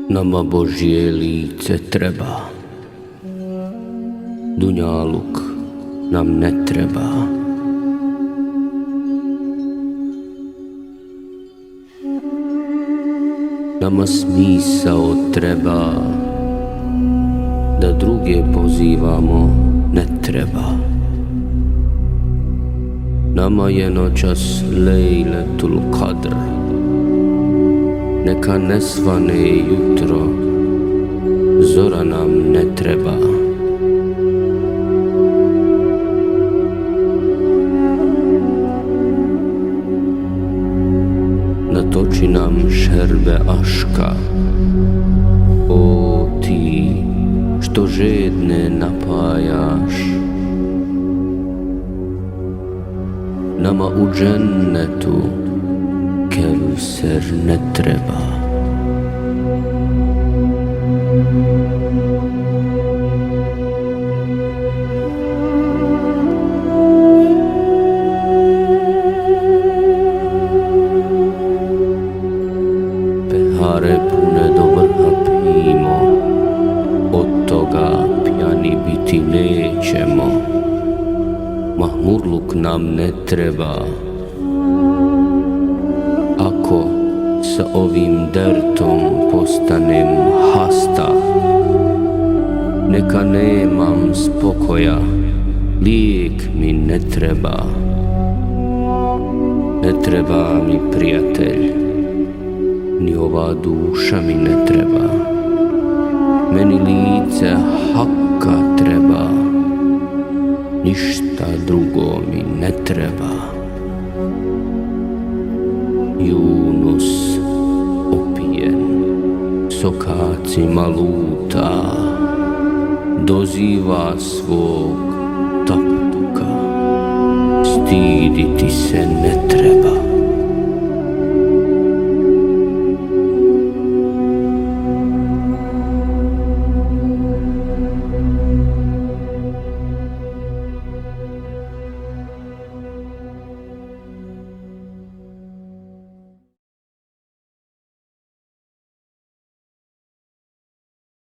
Nama Božje lice treba, dunjaluk nam ne treba. Nama smisao treba, da druge pozivamo ne treba. Nama je noćas Lejletul Kadr, neka ne svane jutro, zora nam ne treba. Natoči nam šerbe aška, o ti što žedne napajaš. Nama u džennetu Kevser ne treba. Pehare pune do vrha pijmo, od toga pjani biti nećemo. Mahmurluk nam ne treba. Ako sa ovim dertom postanem hasta, neka nemam spokoja, lijek mi ne treba. Ne treba mi prijatelj, ni ova duša mi ne treba. Meni lice Hakka treba, ništa drugo mi ne treba. Yunus opijen, sokacima luta, doziva svog taptuka, stiditi se ne treba.